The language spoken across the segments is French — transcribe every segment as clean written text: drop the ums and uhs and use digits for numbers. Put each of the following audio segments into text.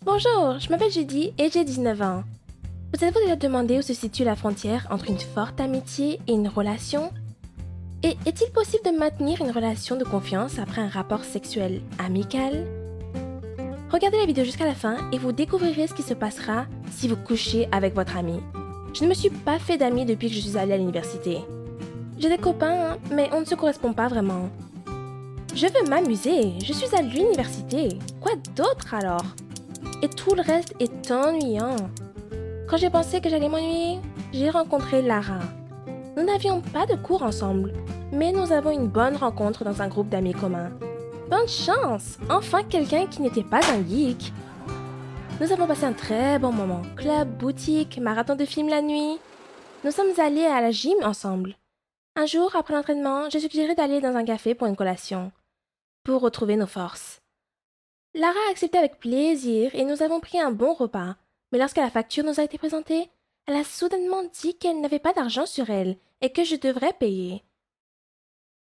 Bonjour, je m'appelle Judy et j'ai 19 ans. Vous avez-vous déjà demandé où se situe la frontière entre une forte amitié et une relation? Et est-il possible de maintenir une relation de confiance après un rapport sexuel amical? Regardez la vidéo jusqu'à la fin et vous découvrirez ce qui se passera si vous couchez avec votre ami. Je ne me suis pas fait d'amis depuis que je suis allée à l'université. J'ai des copains, mais on ne se correspond pas vraiment. Je veux m'amuser, je suis à l'université. Quoi d'autre alors? Et tout le reste est ennuyant. Quand j'ai pensé que j'allais m'ennuyer, j'ai rencontré Lara. Nous n'avions pas de cours ensemble, mais nous avons une bonne rencontre dans un groupe d'amis communs. Bonne chance! Enfin quelqu'un qui n'était pas un geek. Nous avons passé un très bon moment. Club, boutique, marathon de films la nuit. Nous sommes allés à la gym ensemble. Un jour, après l'entraînement, j'ai suggéré d'aller dans un café pour une collation, pour retrouver nos forces. Lara a accepté avec plaisir et nous avons pris un bon repas. Mais lorsque la facture nous a été présentée, elle a soudainement dit qu'elle n'avait pas d'argent sur elle et que je devrais payer.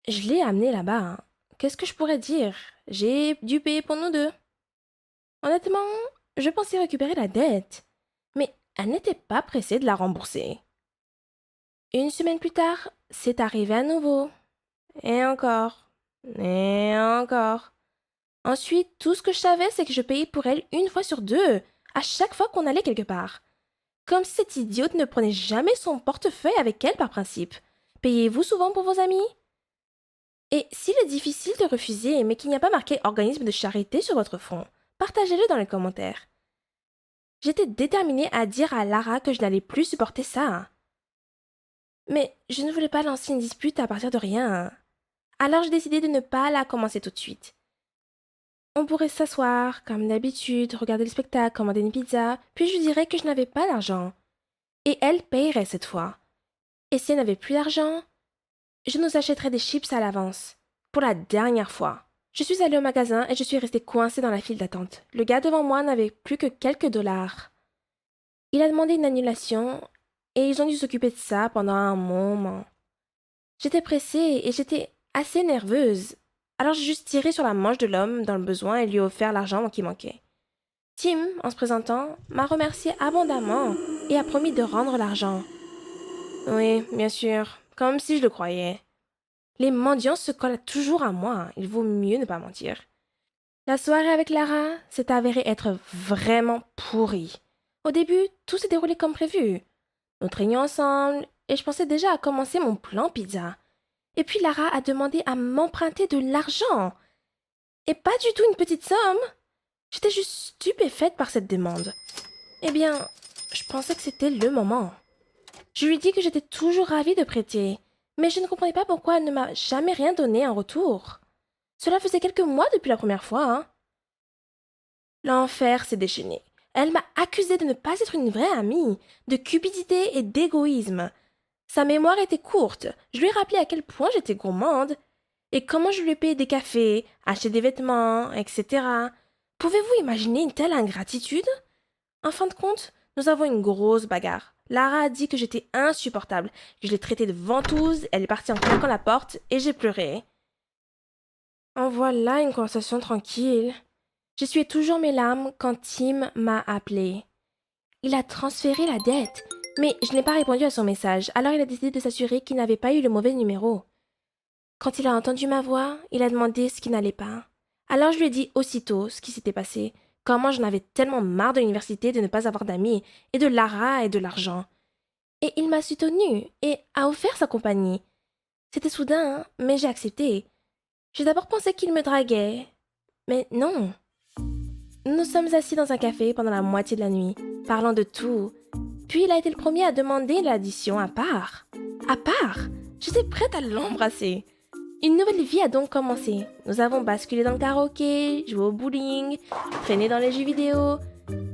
Je l'ai amenée là-bas. Hein. Qu'est-ce que je pourrais dire? J'ai dû payer pour nous deux. Honnêtement, je pensais récupérer la dette, mais elle n'était pas pressée de la rembourser. Une semaine plus tard, c'est arrivé à nouveau. Et encore. Et encore. Ensuite, tout ce que je savais, c'est que je payais pour elle une fois sur deux, à chaque fois qu'on allait quelque part. Comme si cette idiote ne prenait jamais son portefeuille avec elle par principe. Payez-vous souvent pour vos amis? Et s'il est difficile de refuser, mais qu'il n'y a pas marqué organisme de charité sur votre front, partagez-le dans les commentaires. J'étais déterminée à dire à Lara que je n'allais plus supporter ça. Mais je ne voulais pas lancer une dispute à partir de rien. Alors j'ai décidé de ne pas la commencer tout de suite. On pourrait s'asseoir, comme d'habitude, regarder le spectacle, commander une pizza, puis je dirais que je n'avais pas d'argent. Et elle payerait cette fois. Et si elle n'avait plus d'argent, je nous achèterais des chips à l'avance. Pour la dernière fois. Je suis allée au magasin et je suis restée coincée dans la file d'attente. Le gars devant moi n'avait plus que quelques dollars. Il a demandé une annulation et ils ont dû s'occuper de ça pendant un moment. J'étais pressée et j'étais assez nerveuse. Alors j'ai juste tiré sur la manche de l'homme dans le besoin et lui ai offert l'argent qui manquait. Tim, en se présentant, m'a remercié abondamment et a promis de rendre l'argent. Oui, bien sûr, comme si je le croyais. Les mendiants se collent toujours à moi, il vaut mieux ne pas mentir. La soirée avec Lara s'est avérée être vraiment pourrie. Au début, tout s'est déroulé comme prévu. Nous traînions ensemble et je pensais déjà à commencer mon plan pizza. Et puis Lara a demandé à m'emprunter de l'argent. Et pas du tout une petite somme. J'étais juste stupéfaite par cette demande. Eh bien, je pensais que c'était le moment. Je lui dis que j'étais toujours ravie de prêter, mais je ne comprenais pas pourquoi elle ne m'a jamais rien donné en retour. Cela faisait quelques mois depuis la première fois, hein. L'enfer s'est déchaîné. Elle m'a accusée de ne pas être une vraie amie, de cupidité et d'égoïsme. Sa mémoire était courte. Je lui ai rappelé à quel point j'étais gourmande et comment je lui ai payé des cafés, acheté des vêtements, etc. Pouvez-vous imaginer une telle ingratitude? En fin de compte, nous avons une grosse bagarre. Lara a dit que j'étais insupportable, que je l'ai traitée de ventouse, elle est partie en claquant la porte et j'ai pleuré. En voilà une conversation tranquille. J'essuyais toujours mes larmes quand Tim m'a appelé. Il a transféré la dette, mais je n'ai pas répondu à son message, alors il a décidé de s'assurer qu'il n'avait pas eu le mauvais numéro. Quand il a entendu ma voix, il a demandé ce qui n'allait pas. Alors je lui ai dit aussitôt ce qui s'était passé, comment j'en avais tellement marre de l'université de ne pas avoir d'amis, et de Lara et de l'argent. Et il m'a soutenu et a offert sa compagnie. C'était soudain, hein, mais j'ai accepté. J'ai d'abord pensé qu'il me draguait, mais non. Nous nous sommes assis dans un café pendant la moitié de la nuit, parlant de tout. Puis il a été le premier à demander l'addition à part. À part? J'étais prête à l'embrasser. Une nouvelle vie a donc commencé. Nous avons basculé dans le karaoké, joué au bowling, traîné dans les jeux vidéo,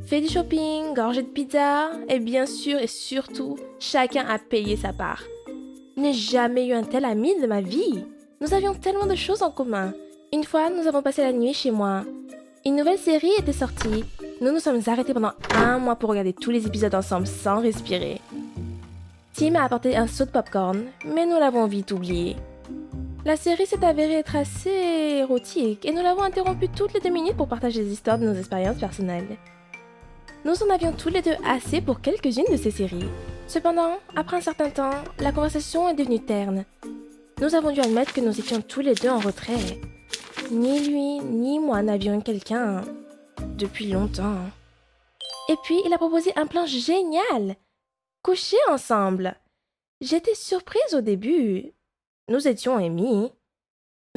fait du shopping, gorgé de pizza, et bien sûr et surtout, chacun a payé sa part. Je n'ai jamais eu un tel ami de ma vie. Nous avions tellement de choses en commun. Une fois, nous avons passé la nuit chez moi. Une nouvelle série était sortie. Nous nous sommes arrêtés pendant un mois pour regarder tous les épisodes ensemble sans respirer. Tim a apporté un seau de popcorn, mais nous l'avons vite oublié. La série s'est avérée être assez érotique et nous l'avons interrompue toutes les 2 minutes pour partager des histoires de nos expériences personnelles. Nous en avions tous les deux assez pour quelques-unes de ces séries. Cependant, après un certain temps, la conversation est devenue terne. Nous avons dû admettre que nous étions tous les deux en retrait. Ni lui, ni moi n'avions quelqu'un depuis longtemps. Et puis, il a proposé un plan génial. Coucher ensemble. J'étais surprise au début. Nous étions amis.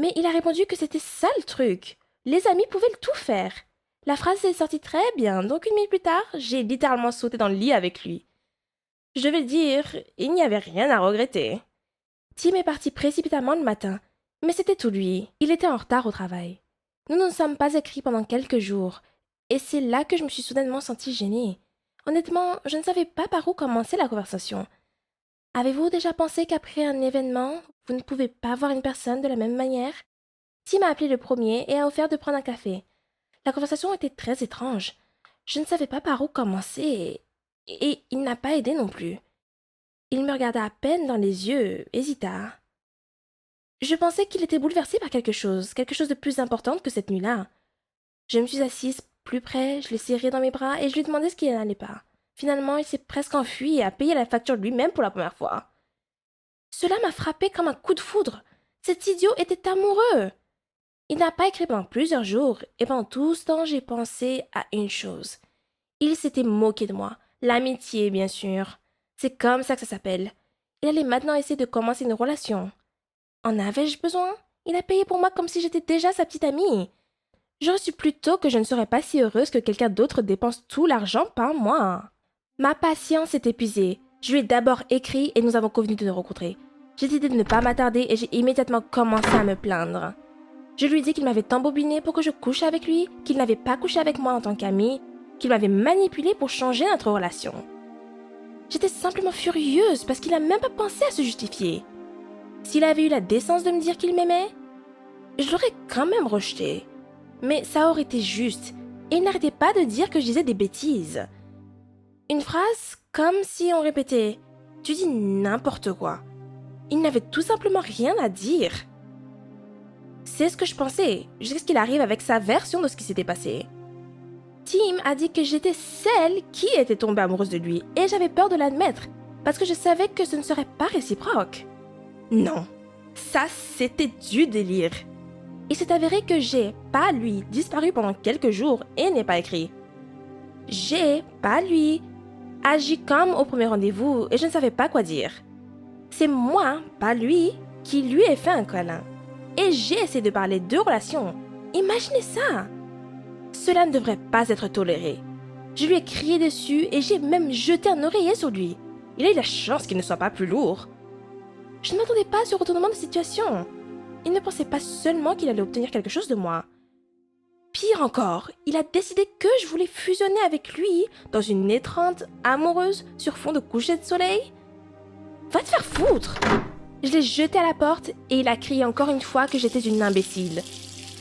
Mais il a répondu que c'était ça le truc. Les amis pouvaient tout faire. La phrase est sortie très bien, donc 1 minute plus tard, j'ai littéralement sauté dans le lit avec lui. Je vais le dire, il n'y avait rien à regretter. Tim est parti précipitamment le matin, mais c'était tout lui. Il était en retard au travail. Nous ne nous sommes pas écrits pendant quelques jours, et c'est là que je me suis soudainement sentie gênée. Honnêtement, je ne savais pas par où commencer la conversation. Avez-vous déjà pensé qu'après un événement, vous ne pouvez pas voir une personne de la même manière? Tim a appelé le premier et a offert de prendre un café. La conversation était très étrange. Je ne savais pas par où commencer, et il n'a pas aidé non plus. Il me regarda à peine dans les yeux, hésita. Je pensais qu'il était bouleversé par quelque chose de plus important que cette nuit-là. Je me suis assise plus près, je l'ai serré dans mes bras et je lui demandais ce qui n'allait pas. Finalement, il s'est presque enfui et a payé la facture lui-même pour la première fois. Cela m'a frappé comme un coup de foudre. Cet idiot était amoureux. Il n'a pas écrit pendant plusieurs jours et pendant tout ce temps, j'ai pensé à une chose. Il s'était moqué de moi. L'amitié, bien sûr. C'est comme ça que ça s'appelle. Il allait maintenant essayer de commencer une relation. En avais-je besoin? Il a payé pour moi comme si j'étais déjà sa petite amie. J'aurais su plus tôt que je ne serais pas si heureuse que quelqu'un d'autre dépense tout l'argent par moi. Ma patience est épuisée. Je lui ai d'abord écrit et nous avons convenu de nous rencontrer. J'ai décidé de ne pas m'attarder et j'ai immédiatement commencé à me plaindre. Je lui ai dit qu'il m'avait embobiné pour que je couche avec lui, qu'il n'avait pas couché avec moi en tant qu'ami, qu'il m'avait manipulé pour changer notre relation. J'étais simplement furieuse parce qu'il n'a même pas pensé à se justifier. S'il avait eu la décence de me dire qu'il m'aimait, je l'aurais quand même rejeté. Mais ça aurait été juste, et il n'arrêtait pas de dire que je disais des bêtises. Une phrase comme si on répétait « Tu dis n'importe quoi ». Il n'avait tout simplement rien à dire. C'est ce que je pensais, jusqu'à ce qu'il arrive avec sa version de ce qui s'était passé. Tim a dit que j'étais celle qui était tombée amoureuse de lui, et j'avais peur de l'admettre, parce que je savais que ce ne serait pas réciproque. Non, ça c'était du délire. Il s'est avéré que j'ai, pas lui, disparu pendant quelques jours et n'ai pas écrit. J'ai, pas lui, agi comme au premier rendez-vous et je ne savais pas quoi dire. C'est moi, pas lui, qui lui ai fait un câlin. Et j'ai essayé de parler de relations. Imaginez ça! Cela ne devrait pas être toléré. Je lui ai crié dessus et j'ai même jeté un oreiller sur lui. Il a eu la chance qu'il ne soit pas plus lourd. Je ne m'attendais pas à ce retournement de situation. Il ne pensait pas seulement qu'il allait obtenir quelque chose de moi. Pire encore, il a décidé que je voulais fusionner avec lui dans une étreinte amoureuse sur fond de coucher de soleil. Va te faire foutre! Je l'ai jeté à la porte et il a crié encore une fois que j'étais une imbécile.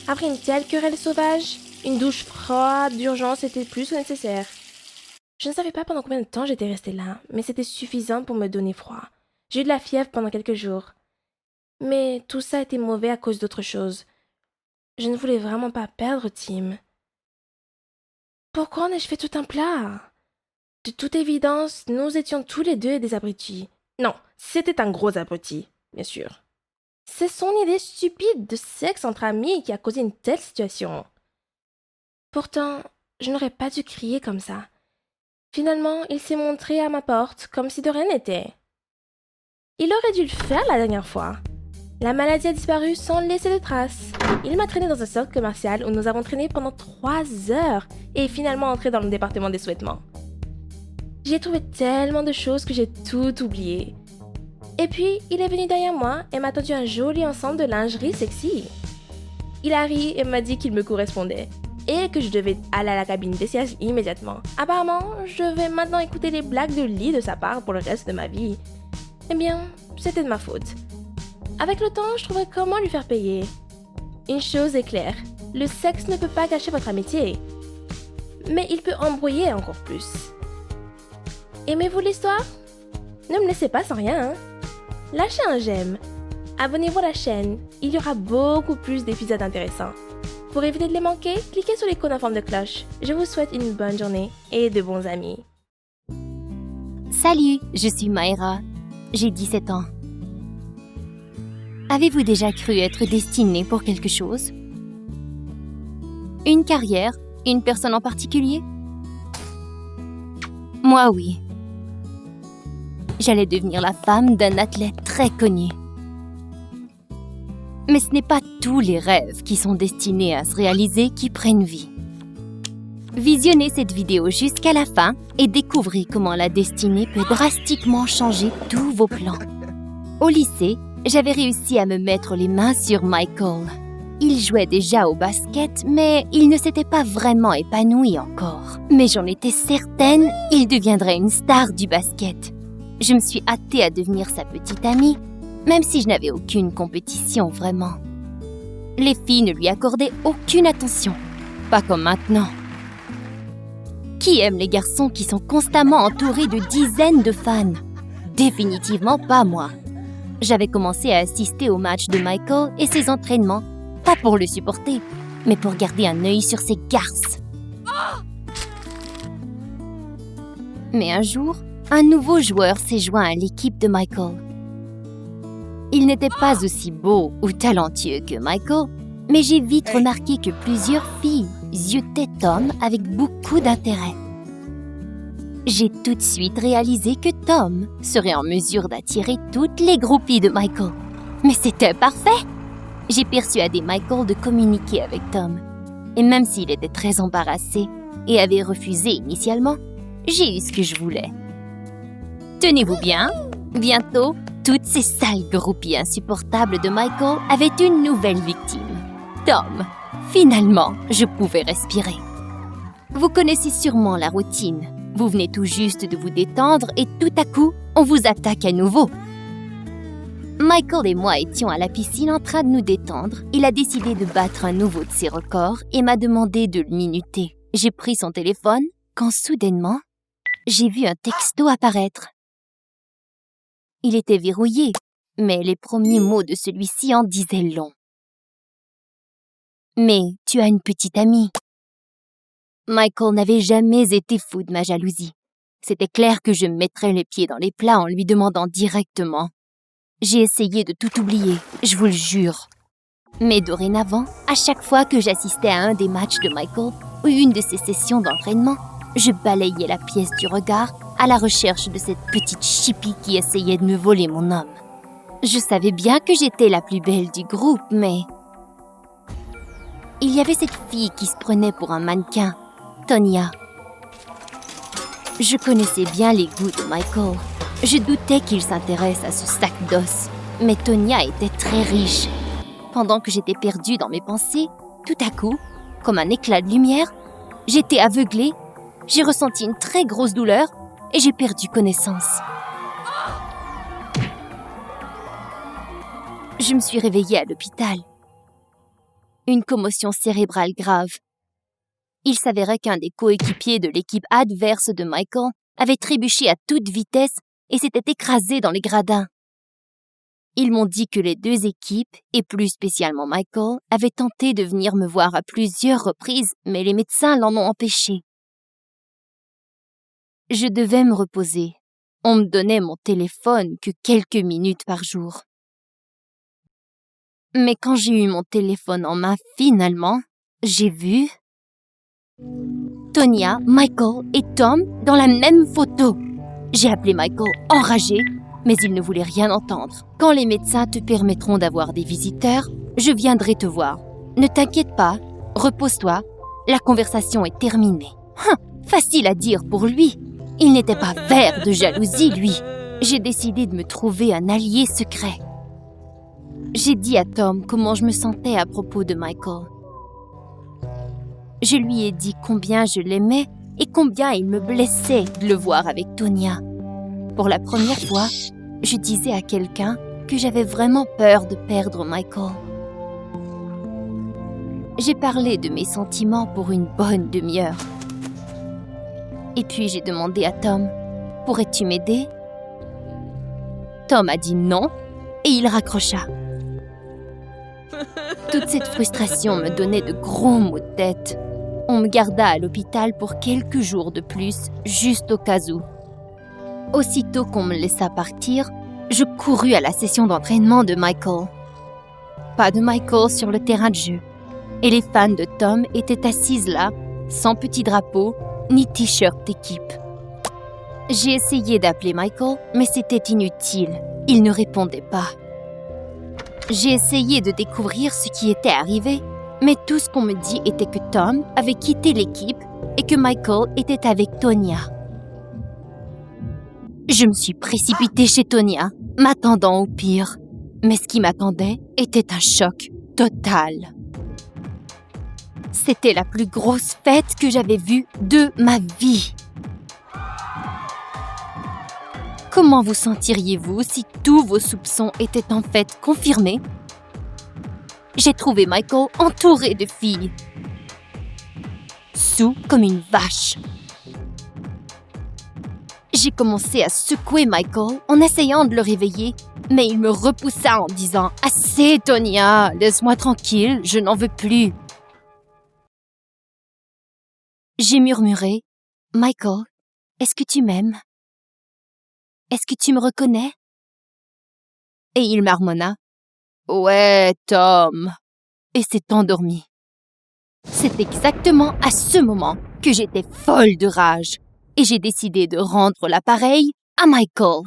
Après une telle querelle sauvage, une douche froide d'urgence était plus que nécessaire. Je ne savais pas pendant combien de temps j'étais restée là, mais c'était suffisant pour me donner froid. J'ai eu de la fièvre pendant quelques jours. Mais tout ça était mauvais à cause d'autre chose. Je ne voulais vraiment pas perdre Tim. Pourquoi en ai-je fait tout un plat? De toute évidence, nous étions tous les deux des abrutis. Non, c'était un gros abruti, bien sûr. C'est son idée stupide de sexe entre amis qui a causé une telle situation. Pourtant, je n'aurais pas dû crier comme ça. Finalement, il s'est montré à ma porte comme si de rien n'était. Il aurait dû le faire la dernière fois. La maladie a disparu sans laisser de traces. Il m'a traîné dans un centre commercial où nous avons traîné pendant 3 heures et est finalement entré dans le département des sous-vêtements. J'ai trouvé tellement de choses que j'ai tout oublié. Et puis, il est venu derrière moi et m'a tendu un joli ensemble de lingerie sexy. Il a ri et m'a dit qu'il me correspondait et que je devais aller à la cabine d'essayage immédiatement. Apparemment, je vais maintenant écouter les blagues de lit de sa part pour le reste de ma vie. Eh bien, c'était de ma faute. Avec le temps, je trouverai comment lui faire payer. Une chose est claire, le sexe ne peut pas gâcher votre amitié. Mais il peut embrouiller encore plus. Aimez-vous l'histoire? Ne me laissez pas sans rien, hein? Lâchez un j'aime. Abonnez-vous à la chaîne, il y aura beaucoup plus d'épisodes intéressants. Pour éviter de les manquer, cliquez sur l'icône en forme de cloche. Je vous souhaite une bonne journée et de bons amis. Salut, je suis Mayra. J'ai 17 ans. Avez-vous déjà cru être destiné pour quelque chose? Une carrière? Une personne en particulier? Moi, oui. J'allais devenir la femme d'un athlète très connu. Mais ce n'est pas tous les rêves qui sont destinés à se réaliser qui prennent vie. Visionnez cette vidéo jusqu'à la fin et découvrez comment la destinée peut drastiquement changer tous vos plans. Au lycée, j'avais réussi à me mettre les mains sur Michael. Il jouait déjà au basket, mais il ne s'était pas vraiment épanoui encore. Mais j'en étais certaine, il deviendrait une star du basket. Je me suis hâtée à devenir sa petite amie, même si je n'avais aucune compétition vraiment. Les filles ne lui accordaient aucune attention, pas comme maintenant. Qui aime les garçons qui sont constamment entourés de dizaines de fans? Définitivement pas moi. J'avais commencé à assister aux matchs de Michael et ses entraînements, pas pour le supporter, mais pour garder un œil sur ses garces. Mais un jour, un nouveau joueur s'est joint à l'équipe de Michael. Il n'était pas aussi beau ou talentueux que Michael, mais j'ai vite remarqué que plusieurs filles ziotaient Tom avec beaucoup d'intérêt. J'ai tout de suite réalisé que Tom serait en mesure d'attirer toutes les groupies de Michael. Mais c'était parfait! J'ai persuadé Michael de communiquer avec Tom. Et même s'il était très embarrassé et avait refusé initialement, j'ai eu ce que je voulais. Tenez-vous bien, bientôt, toutes ces sales groupies insupportables de Michael avaient une nouvelle victime. Tom. Finalement, je pouvais respirer. Vous connaissez sûrement la routine. Vous venez tout juste de vous détendre et tout à coup, on vous attaque à nouveau. Michael et moi étions à la piscine en train de nous détendre. Il a décidé de battre un nouveau de ses records et m'a demandé de le minuter. J'ai pris son téléphone quand soudainement, j'ai vu un texto apparaître. Il était verrouillé, mais les premiers mots de celui-ci en disaient long. Mais tu as une petite amie. Michael n'avait jamais été fou de ma jalousie. C'était clair que je mettrais les pieds dans les plats en lui demandant directement. J'ai essayé de tout oublier, je vous le jure. Mais dorénavant, à chaque fois que j'assistais à un des matchs de Michael ou une de ses sessions d'entraînement, je balayais la pièce du regard à la recherche de cette petite chipie qui essayait de me voler mon homme. Je savais bien que j'étais la plus belle du groupe, mais... Il y avait cette fille qui se prenait pour un mannequin, Tonya. Je connaissais bien les goûts de Michael. Je doutais qu'il s'intéresse à ce sac d'os, mais Tonya était très riche. Pendant que j'étais perdue dans mes pensées, tout à coup, comme un éclat de lumière, j'étais aveuglée, j'ai ressenti une très grosse douleur et j'ai perdu connaissance. Je me suis réveillée à l'hôpital. Une commotion cérébrale grave. Il s'avérait qu'un des coéquipiers de l'équipe adverse de Michael avait trébuché à toute vitesse et s'était écrasé dans les gradins. Ils m'ont dit que les deux équipes, et plus spécialement Michael, avaient tenté de venir me voir à plusieurs reprises, mais les médecins l'en ont empêché. Je devais me reposer. On me donnait mon téléphone que quelques minutes par jour. Mais quand j'ai eu mon téléphone en main finalement, j'ai vu Tonya, Michael et Tom dans la même photo. J'ai appelé Michael enragé, mais il ne voulait rien entendre. Quand les médecins te permettront d'avoir des visiteurs, je viendrai te voir. Ne t'inquiète pas, repose-toi, la conversation est terminée. Facile à dire pour lui. Il n'était pas vert de jalousie, lui. J'ai décidé de me trouver un allié secret. J'ai dit à Tom comment je me sentais à propos de Michael. Je lui ai dit combien je l'aimais et combien il me blessait de le voir avec Tonya. Pour la première fois, je disais à quelqu'un que j'avais vraiment peur de perdre Michael. J'ai parlé de mes sentiments pour une bonne demi-heure. Et puis j'ai demandé à Tom, « Pourrais-tu m'aider ?» Tom a dit non et il raccrocha. Toute cette frustration me donnait de gros maux de tête. On me garda à l'hôpital pour quelques jours de plus, juste au cas où. Aussitôt qu'on me laissa partir, je courus à la session d'entraînement de Michael. Pas de Michael sur le terrain de jeu. Et les fans de Tom étaient assises là, sans petit drapeau, ni t-shirt d'équipe. J'ai essayé d'appeler Michael, mais c'était inutile. Il ne répondait pas. J'ai essayé de découvrir ce qui était arrivé, mais tout ce qu'on me dit était que Tom avait quitté l'équipe et que Michael était avec Tonya. Je me suis précipitée chez Tonya, m'attendant au pire. Mais ce qui m'attendait était un choc total. C'était la plus grosse fête que j'avais vue de ma vie. Comment vous sentiriez-vous si tous vos soupçons étaient en fait confirmés? J'ai trouvé Michael entouré de filles. Saoul comme une vache. J'ai commencé à secouer Michael en essayant de le réveiller, mais il me repoussa en disant « Assez, Tonya, laisse-moi tranquille, je n'en veux plus. » J'ai murmuré « Michael, est-ce que tu m'aimes? Est-ce que tu me reconnais? » Et il marmonna « Ouais, Tom. » et s'est endormi. C'est exactement à ce moment que j'étais folle de rage et j'ai décidé de rendre l'appareil à Michael.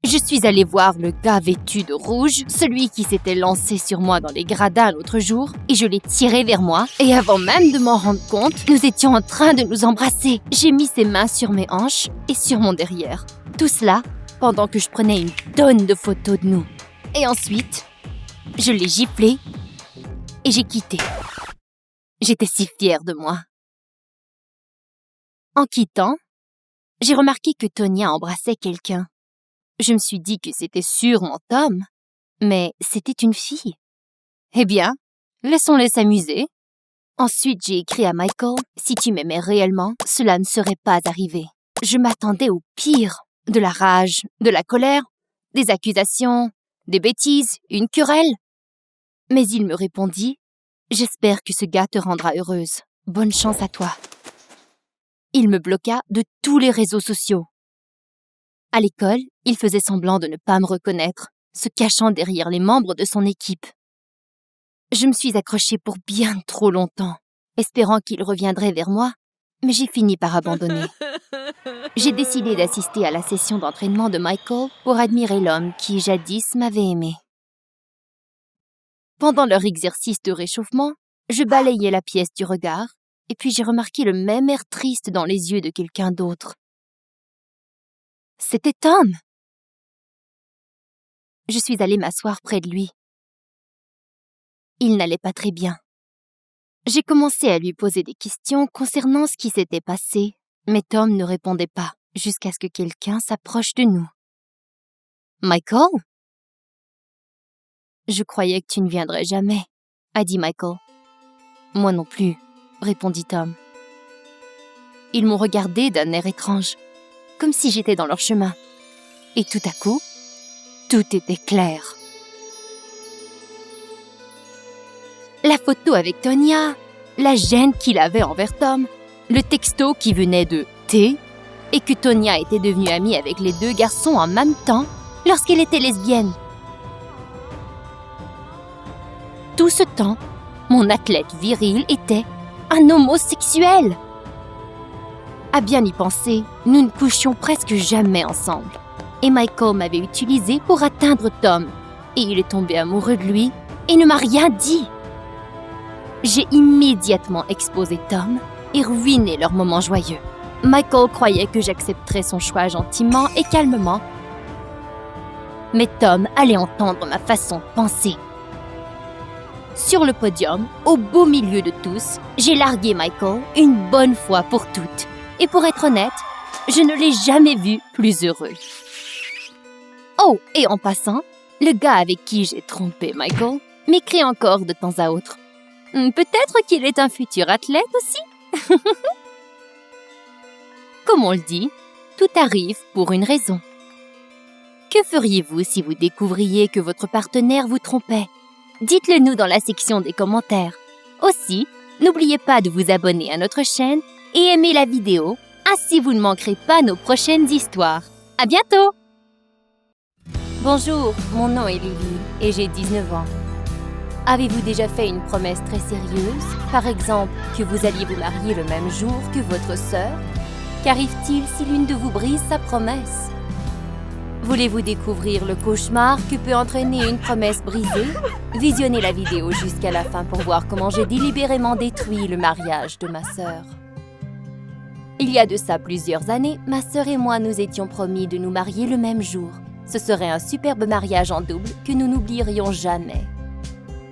Je suis allée voir le gars vêtu de rouge, celui qui s'était lancé sur moi dans les gradins l'autre jour, et je l'ai tiré vers moi, et avant même de m'en rendre compte, nous étions en train de nous embrasser. J'ai mis ses mains sur mes hanches et sur mon derrière. Tout cela pendant que je prenais une tonne de photos de nous. Et ensuite, je l'ai giflé et j'ai quitté. J'étais si fière de moi. En quittant, j'ai remarqué que Tonya embrassait quelqu'un. Je me suis dit que c'était sûrement Tom, mais c'était une fille. Eh bien, laissons-les s'amuser. Ensuite, j'ai écrit à Michael, « Si tu m'aimais réellement, cela ne serait pas arrivé. » Je m'attendais au pire, de la rage, de la colère, des accusations, des bêtises, une querelle. Mais il me répondit, « J'espère que ce gars te rendra heureuse. Bonne chance à toi. » Il me bloqua de tous les réseaux sociaux. À l'école, il faisait semblant de ne pas me reconnaître, se cachant derrière les membres de son équipe. Je me suis accrochée pour bien trop longtemps, espérant qu'il reviendrait vers moi, mais j'ai fini par abandonner. J'ai décidé d'assister à la session d'entraînement de Michael pour admirer l'homme qui, jadis, m'avait aimé. Pendant leur exercice de réchauffement, je balayais la pièce du regard, et puis j'ai remarqué le même air triste dans les yeux de quelqu'un d'autre. C'était Tom. Je suis allée m'asseoir près de lui. Il n'allait pas très bien. J'ai commencé à lui poser des questions concernant ce qui s'était passé, mais Tom ne répondait pas jusqu'à ce que quelqu'un s'approche de nous. « Michael? » « Je croyais que tu ne viendrais jamais, » a dit Michael. « Moi non plus, » répondit Tom. Ils m'ont regardé d'un air étrange, comme si j'étais dans leur chemin. Et tout à coup, tout était clair. La photo avec Tonya, la gêne qu'il avait envers Tom, le texto qui venait de T, et que Tonya était devenue amie avec les deux garçons en même temps lorsqu'elle était lesbienne. Tout ce temps, mon athlète viril était un homosexuel. À bien y penser, nous ne couchions presque jamais ensemble. Et Michael m'avait utilisé pour atteindre Tom. Et il est tombé amoureux de lui et ne m'a rien dit. J'ai immédiatement exposé Tom et ruiné leur moment joyeux. Michael croyait que j'accepterais son choix gentiment et calmement. Mais Tom allait entendre ma façon de penser. Sur le podium, au beau milieu de tous, j'ai largué Michael une bonne fois pour toutes. Et pour être honnête, je ne l'ai jamais vu plus heureux. Oh, et en passant, le gars avec qui j'ai trompé Michael m'écrit encore de temps à autre. Peut-être qu'il est un futur athlète aussi. Comme on le dit, tout arrive pour une raison. Que feriez-vous si vous découvriez que votre partenaire vous trompait? Dites-le nous dans la section des commentaires. Aussi, n'oubliez pas de vous abonner à notre chaîne et aimer la vidéo, ainsi vous ne manquerez pas nos prochaines histoires. À bientôt! Bonjour, mon nom est Lily et j'ai 19 ans. Avez-vous déjà fait une promesse très sérieuse, par exemple que vous alliez vous marier le même jour que votre sœur? Qu'arrive-t-il si l'une de vous brise sa promesse? Voulez-vous découvrir le cauchemar que peut entraîner une promesse brisée? Visionnez la vidéo jusqu'à la fin pour voir comment j'ai délibérément détruit le mariage de ma sœur. Il y a de ça plusieurs années, ma sœur et moi nous étions promis de nous marier le même jour. Ce serait un superbe mariage en double que nous n'oublierions jamais.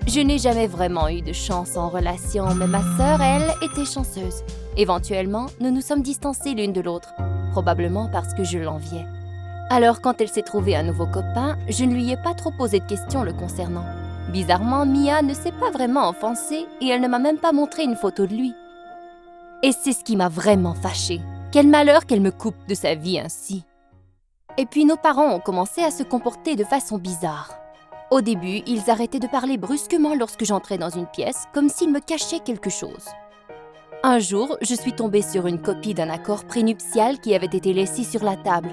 Je n'ai jamais vraiment eu de chance en relation, mais ma sœur, elle, était chanceuse. Éventuellement, nous nous sommes distancés l'une de l'autre, probablement parce que je l'enviais. Alors, quand elle s'est trouvée un nouveau copain, je ne lui ai pas trop posé de questions le concernant. Bizarrement, Mia ne s'est pas vraiment offensée et elle ne m'a même pas montré une photo de lui. Et c'est ce qui m'a vraiment fâchée. Quel malheur qu'elle me coupe de sa vie ainsi. Et puis nos parents ont commencé à se comporter de façon bizarre. Au début, ils arrêtaient de parler brusquement lorsque j'entrais dans une pièce, comme s'ils me cachaient quelque chose. Un jour, je suis tombée sur une copie d'un accord prénuptial qui avait été laissé sur la table.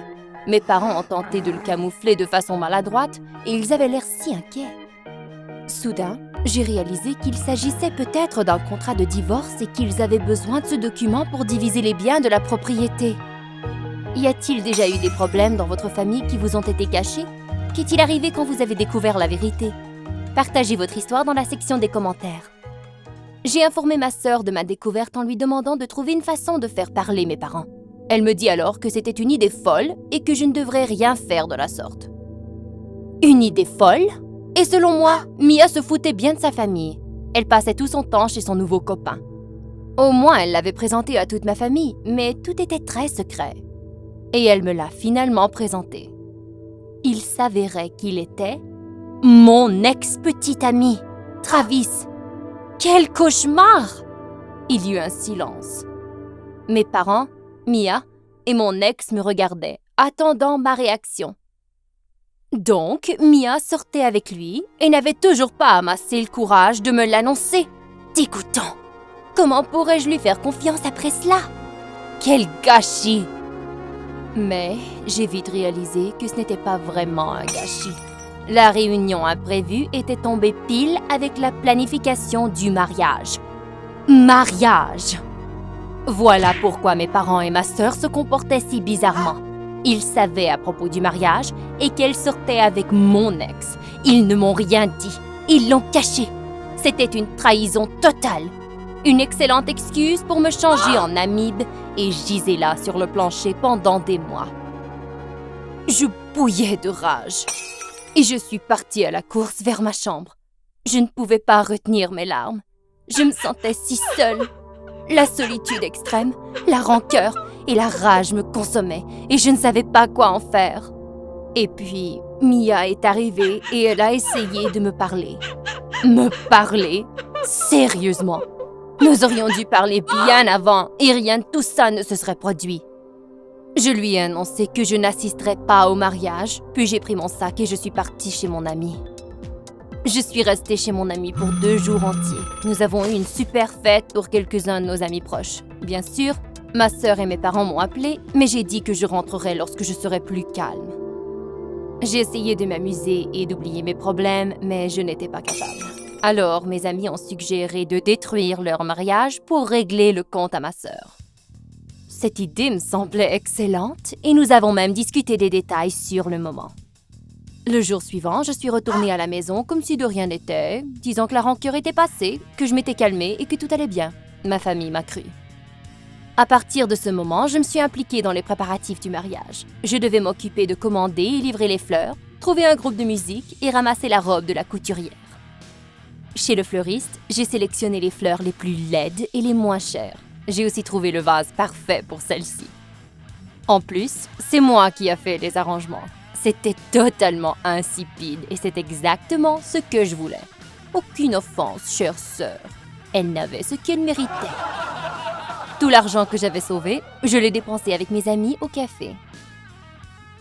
Mes parents ont tenté de le camoufler de façon maladroite et ils avaient l'air si inquiets. Soudain, j'ai réalisé qu'il s'agissait peut-être d'un contrat de divorce et qu'ils avaient besoin de ce document pour diviser les biens de la propriété. Y a-t-il déjà eu des problèmes dans votre famille qui vous ont été cachés? Qu'est-il arrivé quand vous avez découvert la vérité? Partagez votre histoire dans la section des commentaires. J'ai informé ma sœur de ma découverte en lui demandant de trouver une façon de faire parler mes parents. Elle me dit alors que c'était une idée folle et que je ne devrais rien faire de la sorte. Une idée folle? Et selon moi, Mia se foutait bien de sa famille. Elle passait tout son temps chez son nouveau copain. Au moins, elle l'avait présenté à toute ma famille, mais tout était très secret. Et elle me l'a finalement présenté. Il s'avérait qu'il était mon ex-petit ami, Travis. Quel cauchemar! Il y eut un silence. Mes parents, Mia et mon ex me regardaient, attendant ma réaction. Donc, Mia sortait avec lui et n'avait toujours pas amassé le courage de me l'annoncer. Dégoûtant! Comment pourrais-je lui faire confiance après cela? Quel gâchis! Mais j'ai vite réalisé que ce n'était pas vraiment un gâchis. La réunion imprévue était tombée pile avec la planification du mariage. Mariage! Voilà pourquoi mes parents et ma sœur se comportaient si bizarrement. Ils savaient à propos du mariage et qu'elle sortait avec mon ex. Ils ne m'ont rien dit. Ils l'ont caché. C'était une trahison totale. Une excellente excuse pour me changer en amibe et giser là sur le plancher pendant des mois. Je bouillais de rage et je suis partie à la course vers ma chambre. Je ne pouvais pas retenir mes larmes. Je me sentais si seule. La solitude extrême, la rancœur et la rage me consommaient et je ne savais pas quoi en faire. Et puis, Mia est arrivée et elle a essayé de me parler. Me parler? Sérieusement? Nous aurions dû parler bien avant et rien de tout ça ne se serait produit. Je lui ai annoncé que je n'assisterais pas au mariage, puis j'ai pris mon sac et je suis partie chez mon ami. Je suis restée chez mon ami pour 2 jours entiers. Nous avons eu une super fête pour quelques-uns de nos amis proches. Bien sûr, ma sœur et mes parents m'ont appelée, mais j'ai dit que je rentrerai lorsque je serai plus calme. J'ai essayé de m'amuser et d'oublier mes problèmes, mais je n'étais pas capable. Alors, mes amis ont suggéré de détruire leur mariage pour régler le compte à ma sœur. Cette idée me semblait excellente et nous avons même discuté des détails sur le moment. Le jour suivant, je suis retournée à la maison comme si de rien n'était, disant que la rancœur était passée, que je m'étais calmée et que tout allait bien. Ma famille m'a cru. À partir de ce moment, je me suis impliquée dans les préparatifs du mariage. Je devais m'occuper de commander et livrer les fleurs, trouver un groupe de musique et ramasser la robe de la couturière. Chez le fleuriste, j'ai sélectionné les fleurs les plus laides et les moins chères. J'ai aussi trouvé le vase parfait pour celle-ci. En plus, c'est moi qui ai fait les arrangements. C'était totalement insipide et c'est exactement ce que je voulais. Aucune offense, chère sœur. Elle n'avait ce qu'elle méritait. Tout l'argent que j'avais sauvé, je l'ai dépensé avec mes amis au café.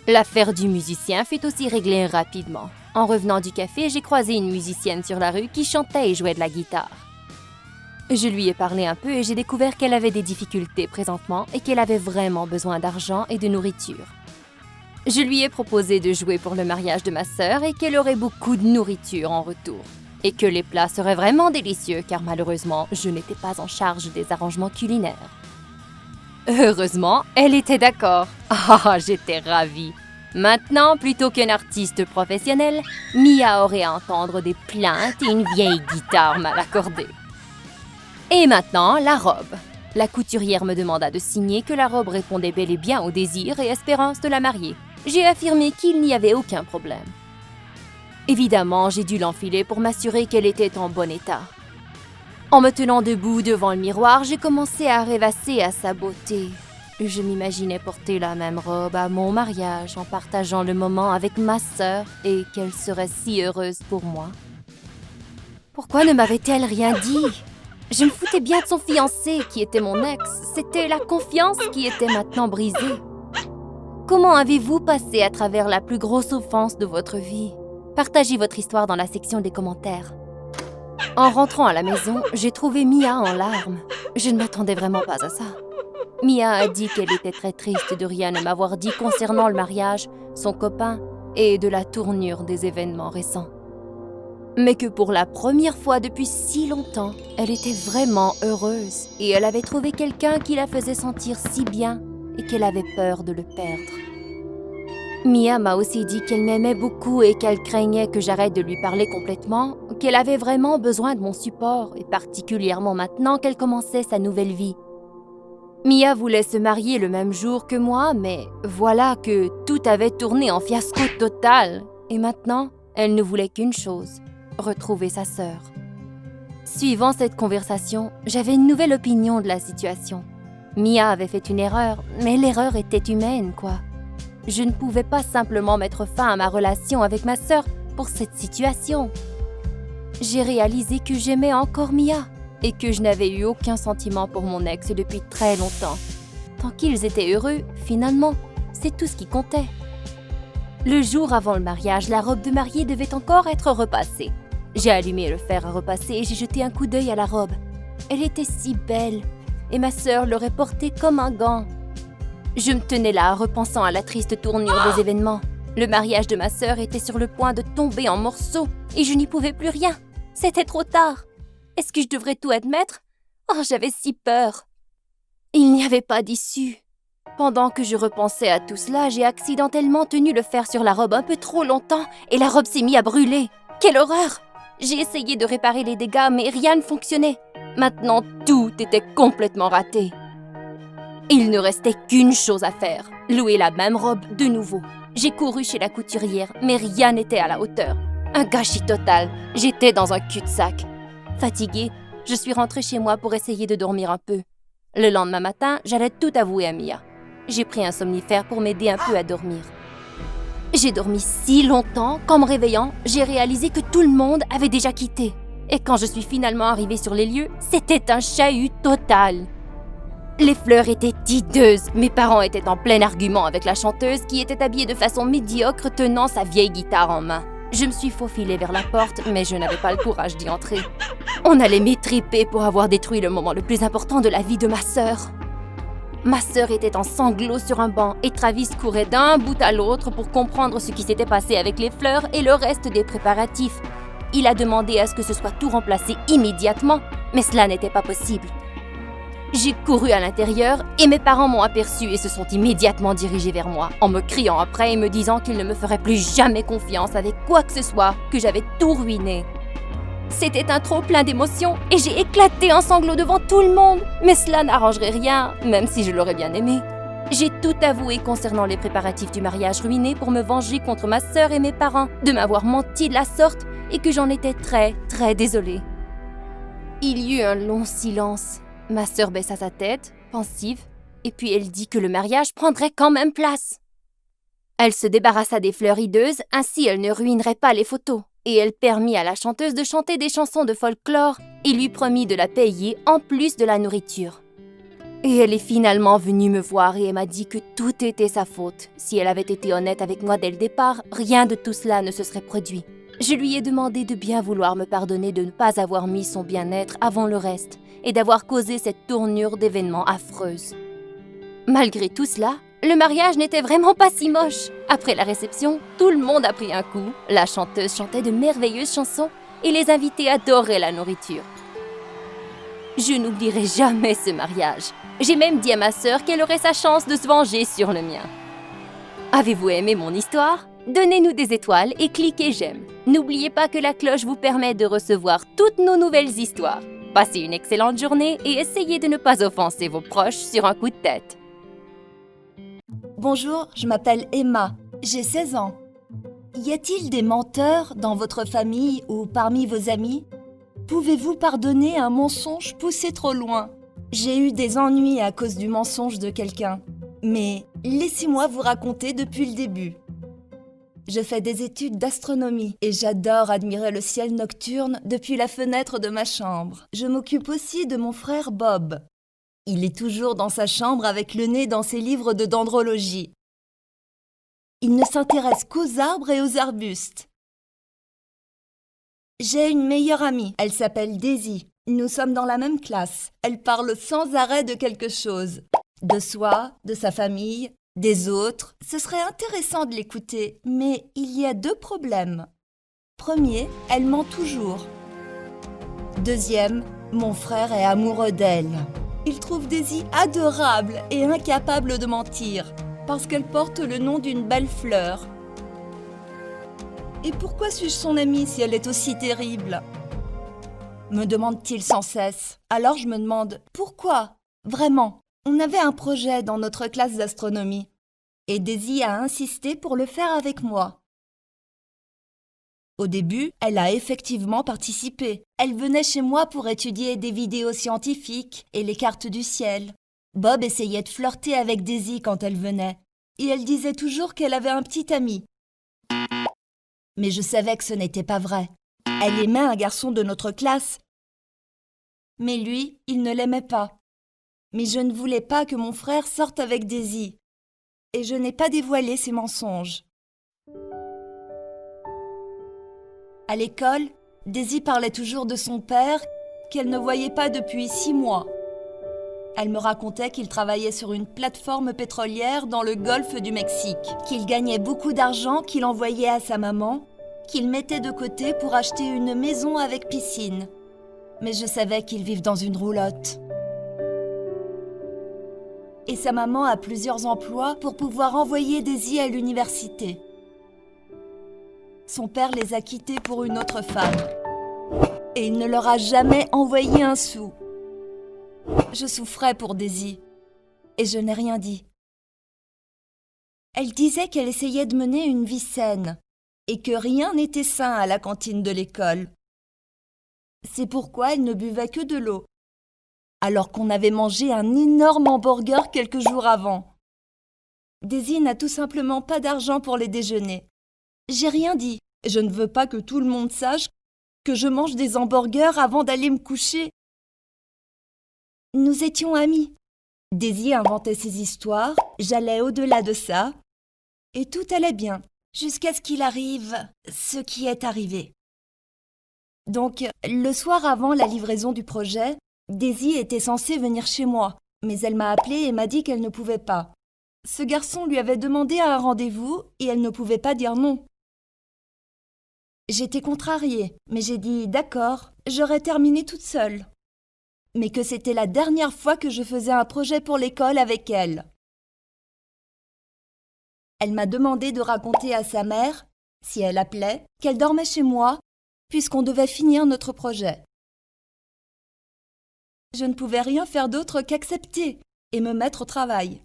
L'affaire du musicien fut aussi réglée rapidement. En revenant du café, j'ai croisé une musicienne sur la rue qui chantait et jouait de la guitare. Je lui ai parlé un peu et j'ai découvert qu'elle avait des difficultés présentement et qu'elle avait vraiment besoin d'argent et de nourriture. Je lui ai proposé de jouer pour le mariage de ma sœur et qu'elle aurait beaucoup de nourriture en retour. Et que les plats seraient vraiment délicieux car malheureusement, je n'étais pas en charge des arrangements culinaires. Heureusement, elle était d'accord. Ah, j'étais ravie. Maintenant, plutôt qu'un artiste professionnel, Mia aurait à entendre des plaintes et une vieille guitare mal accordée. Et maintenant, la robe. La couturière me demanda de signer que la robe répondait bel et bien aux désirs et espérances de la mariée. J'ai affirmé qu'il n'y avait aucun problème. Évidemment, j'ai dû l'enfiler pour m'assurer qu'elle était en bon état. En me tenant debout devant le miroir, j'ai commencé à rêvasser à sa beauté. Je m'imaginais porter la même robe à mon mariage en partageant le moment avec ma sœur et qu'elle serait si heureuse pour moi. Pourquoi ne m'avait-elle rien dit? Je me foutais bien de son fiancé qui était mon ex. C'était la confiance qui était maintenant brisée. Comment avez-vous passé à travers la plus grosse offense de votre vie? Partagez votre histoire dans la section des commentaires. En rentrant à la maison, j'ai trouvé Mia en larmes. Je ne m'attendais vraiment pas à ça. Mia a dit qu'elle était très triste de rien ne m'avoir dit concernant le mariage, son copain et de la tournure des événements récents. Mais que pour la première fois depuis si longtemps, elle était vraiment heureuse et elle avait trouvé quelqu'un qui la faisait sentir si bien et qu'elle avait peur de le perdre. Mia m'a aussi dit qu'elle m'aimait beaucoup et qu'elle craignait que j'arrête de lui parler complètement, qu'elle avait vraiment besoin de mon support, et particulièrement maintenant qu'elle commençait sa nouvelle vie. Mia voulait se marier le même jour que moi, mais voilà que tout avait tourné en fiasco total. Et maintenant, elle ne voulait qu'une chose, retrouver sa sœur. Suivant cette conversation, j'avais une nouvelle opinion de la situation. Mia avait fait une erreur, mais l'erreur était humaine, quoi. Je ne pouvais pas simplement mettre fin à ma relation avec ma sœur pour cette situation. J'ai réalisé que j'aimais encore Mia et que je n'avais eu aucun sentiment pour mon ex depuis très longtemps. Tant qu'ils étaient heureux, finalement, c'est tout ce qui comptait. Le jour avant le mariage, la robe de mariée devait encore être repassée. J'ai allumé le fer à repasser et j'ai jeté un coup d'œil à la robe. Elle était si belle et ma sœur l'aurait portée comme un gant. Je me tenais là, repensant à la triste tournure des événements. Le mariage de ma sœur était sur le point de tomber en morceaux et je n'y pouvais plus rien. C'était trop tard. Est-ce que je devrais tout admettre? Oh, j'avais si peur. Il n'y avait pas d'issue. Pendant que je repensais à tout cela, j'ai accidentellement tenu le fer sur la robe un peu trop longtemps et la robe s'est mise à brûler. Quelle horreur! J'ai essayé de réparer les dégâts, mais rien ne fonctionnait. Maintenant, tout était complètement raté. Il ne restait qu'une chose à faire, louer la même robe de nouveau. J'ai couru chez la couturière, mais rien n'était à la hauteur. Un gâchis total, j'étais dans un cul-de-sac. Fatiguée, je suis rentrée chez moi pour essayer de dormir un peu. Le lendemain matin, j'allais tout avouer à Mia. J'ai pris un somnifère pour m'aider un peu à dormir. J'ai dormi si longtemps qu'en me réveillant, j'ai réalisé que tout le monde avait déjà quitté. Et quand je suis finalement arrivée sur les lieux, c'était un chahut total. Les fleurs étaient hideuses. Mes parents étaient en plein argument avec la chanteuse qui était habillée de façon médiocre tenant sa vieille guitare en main. Je me suis faufilée vers la porte, mais je n'avais pas le courage d'y entrer. On allait m'étriper pour avoir détruit le moment le plus important de la vie de ma sœur. Ma sœur était en sanglots sur un banc et Travis courait d'un bout à l'autre pour comprendre ce qui s'était passé avec les fleurs et le reste des préparatifs. Il a demandé à ce que ce soit tout remplacé immédiatement, mais cela n'était pas possible. J'ai couru à l'intérieur et mes parents m'ont aperçu et se sont immédiatement dirigés vers moi, en me criant après et me disant qu'ils ne me feraient plus jamais confiance avec quoi que ce soit, que j'avais tout ruiné. C'était un trop-plein d'émotions et j'ai éclaté en sanglots devant tout le monde, mais cela n'arrangerait rien, même si je l'aurais bien aimé. J'ai tout avoué concernant les préparatifs du mariage ruiné pour me venger contre ma sœur et mes parents de m'avoir menti de la sorte et que j'en étais très, très désolée. Il y eut un long silence. Ma sœur baissa sa tête, pensive, et puis elle dit que le mariage prendrait quand même place. Elle se débarrassa des fleurs hideuses, ainsi elle ne ruinerait pas les photos, et elle permit à la chanteuse de chanter des chansons de folklore et lui promit de la payer en plus de la nourriture. Et elle est finalement venue me voir et elle m'a dit que tout était sa faute. Si elle avait été honnête avec moi dès le départ, rien de tout cela ne se serait produit. Je lui ai demandé de bien vouloir me pardonner de ne pas avoir mis son bien-être avant le reste et d'avoir causé cette tournure d'événements affreuse. Malgré tout cela, le mariage n'était vraiment pas si moche. Après la réception, tout le monde a pris un coup, la chanteuse chantait de merveilleuses chansons et les invités adoraient la nourriture. Je n'oublierai jamais ce mariage. J'ai même dit à ma sœur qu'elle aurait sa chance de se venger sur le mien. Avez-vous aimé mon histoire? Donnez-nous des étoiles et cliquez j'aime. N'oubliez pas que la cloche vous permet de recevoir toutes nos nouvelles histoires. Passez une excellente journée et essayez de ne pas offenser vos proches sur un coup de tête. Bonjour, je m'appelle Emma, j'ai 16 ans. Y a-t-il des menteurs dans votre famille ou parmi vos amis? Pouvez-vous pardonner un mensonge poussé trop loin? J'ai eu des ennuis à cause du mensonge de quelqu'un, mais laissez-moi vous raconter depuis le début. Je fais des études d'astronomie et j'adore admirer le ciel nocturne depuis la fenêtre de ma chambre. Je m'occupe aussi de mon frère Bob. Il est toujours dans sa chambre avec le nez dans ses livres de dendrologie. Il ne s'intéresse qu'aux arbres et aux arbustes. J'ai une meilleure amie, elle s'appelle Daisy. Nous sommes dans la même classe. Elle parle sans arrêt de quelque chose. De soi, de sa famille, des autres. Ce serait intéressant de l'écouter, mais il y a 2 problèmes. Premier, elle ment toujours. Deuxième, mon frère est amoureux d'elle. Il trouve Daisy adorable et incapable de mentir, parce qu'elle porte le nom d'une belle fleur. Et pourquoi suis-je son amie si elle est aussi terrible? Me demande-t-il sans cesse. Alors je me demande, pourquoi? Vraiment, on avait un projet dans notre classe d'astronomie, et Daisy a insisté pour le faire avec moi. Au début, elle a effectivement participé. Elle venait chez moi pour étudier des vidéos scientifiques et les cartes du ciel. Bob essayait de flirter avec Daisy quand elle venait, et elle disait toujours qu'elle avait un petit ami. Mais je savais que ce n'était pas vrai. Elle aimait un garçon de notre classe, mais lui, il ne l'aimait pas. Mais je ne voulais pas que mon frère sorte avec Daisy, et je n'ai pas dévoilé ses mensonges. À l'école, Daisy parlait toujours de son père, qu'elle ne voyait pas depuis 6 mois. Elle me racontait qu'il travaillait sur une plateforme pétrolière dans le golfe du Mexique, qu'il gagnait beaucoup d'argent qu'il envoyait à sa maman, qu'il mettait de côté pour acheter une maison avec piscine. Mais je savais qu'ils vivent dans une roulotte. Et sa maman a plusieurs emplois pour pouvoir envoyer Daisy à l'université. Son père les a quittés pour une autre femme. Et il ne leur a jamais envoyé un sou. Je souffrais pour Daisy. Et je n'ai rien dit. Elle disait qu'elle essayait de mener une vie saine. Et que rien n'était sain à la cantine de l'école. C'est pourquoi elle ne buvait que de l'eau. Alors qu'on avait mangé un énorme hamburger quelques jours avant. Daisy n'a tout simplement pas d'argent pour les déjeuners. J'ai rien dit. Je ne veux pas que tout le monde sache que je mange des hamburgers avant d'aller me coucher. Nous étions amis. Daisy inventait ses histoires, j'allais au-delà de ça, et tout allait bien, jusqu'à ce qu'il arrive ce qui est arrivé. Donc, le soir avant la livraison du projet, Daisy était censée venir chez moi, mais elle m'a appelée et m'a dit qu'elle ne pouvait pas. Ce garçon lui avait demandé un rendez-vous et elle ne pouvait pas dire non. J'étais contrariée, mais j'ai dit d'accord, j'aurais terminé toute seule. Mais que c'était la dernière fois que je faisais un projet pour l'école avec elle. Elle m'a demandé de raconter à sa mère, si elle appelait, qu'elle dormait chez moi, puisqu'on devait finir notre projet. Je ne pouvais rien faire d'autre qu'accepter et me mettre au travail.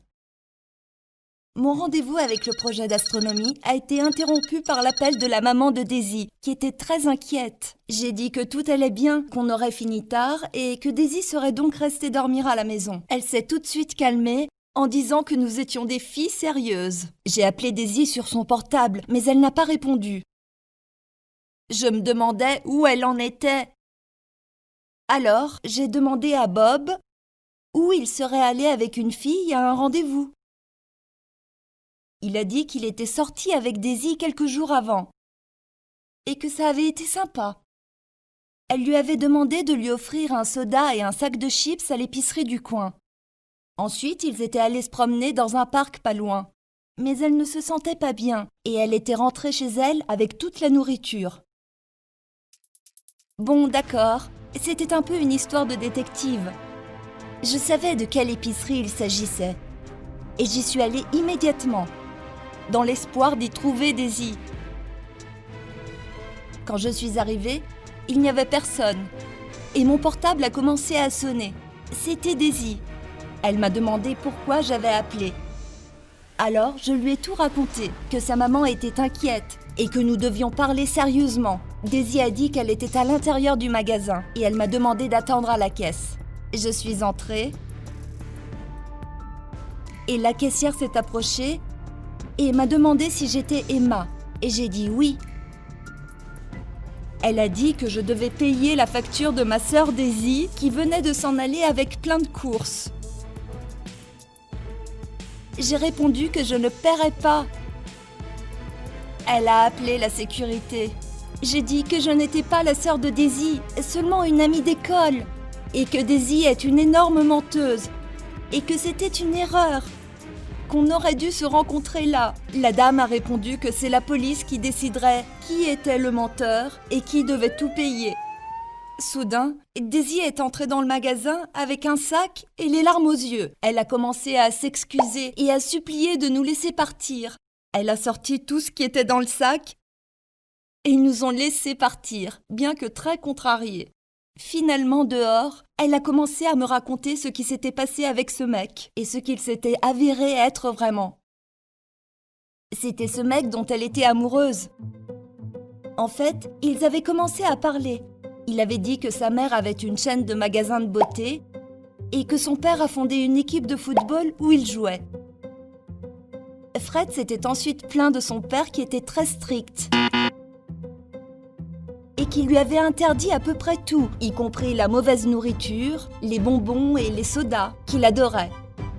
Mon rendez-vous avec le projet d'astronomie a été interrompu par l'appel de la maman de Daisy, qui était très inquiète. J'ai dit que tout allait bien, qu'on aurait fini tard et que Daisy serait donc restée dormir à la maison. Elle s'est tout de suite calmée en disant que nous étions des filles sérieuses. J'ai appelé Daisy sur son portable, mais elle n'a pas répondu. Je me demandais où elle en était. Alors, j'ai demandé à Bob où il serait allé avec une fille à un rendez-vous. Il a dit qu'il était sorti avec Daisy quelques jours avant et que ça avait été sympa. Elle lui avait demandé de lui offrir un soda et un sac de chips à l'épicerie du coin. Ensuite, ils étaient allés se promener dans un parc pas loin. Mais elle ne se sentait pas bien et elle était rentrée chez elle avec toute la nourriture. Bon, d'accord, c'était un peu une histoire de détective. Je savais de quelle épicerie il s'agissait et j'y suis allée immédiatement, dans l'espoir d'y trouver Daisy. Quand je suis arrivée, il n'y avait personne et mon portable a commencé à sonner. C'était Daisy. Elle m'a demandé pourquoi j'avais appelé. Alors, je lui ai tout raconté, que sa maman était inquiète et que nous devions parler sérieusement. Daisy a dit qu'elle était à l'intérieur du magasin et elle m'a demandé d'attendre à la caisse. Je suis entrée et la caissière s'est approchée et m'a demandé si j'étais Emma et j'ai dit oui. Elle a dit que je devais payer la facture de ma sœur Daisy qui venait de s'en aller avec plein de courses. J'ai répondu que je ne paierais pas. Elle a appelé la sécurité. J'ai dit que je n'étais pas la sœur de Daisy, seulement une amie d'école, et que Daisy est une énorme menteuse, et que c'était une erreur, qu'on aurait dû se rencontrer là. La dame a répondu que c'est la police qui déciderait qui était le menteur et qui devait tout payer. Soudain, Daisy est entrée dans le magasin avec un sac et les larmes aux yeux. Elle a commencé à s'excuser et à supplier de nous laisser partir. Elle a sorti tout ce qui était dans le sac et ils nous ont laissés partir, bien que très contrariés. Finalement, dehors, elle a commencé à me raconter ce qui s'était passé avec ce mec et ce qu'il s'était avéré être vraiment. C'était ce mec dont elle était amoureuse. En fait, ils avaient commencé à parler. Il avait dit que sa mère avait une chaîne de magasins de beauté et que son père a fondé une équipe de football où il jouait. Fred s'était ensuite plaint de son père qui était très strict et qui lui avait interdit à peu près tout, y compris la mauvaise nourriture, les bonbons et les sodas, qu'il adorait.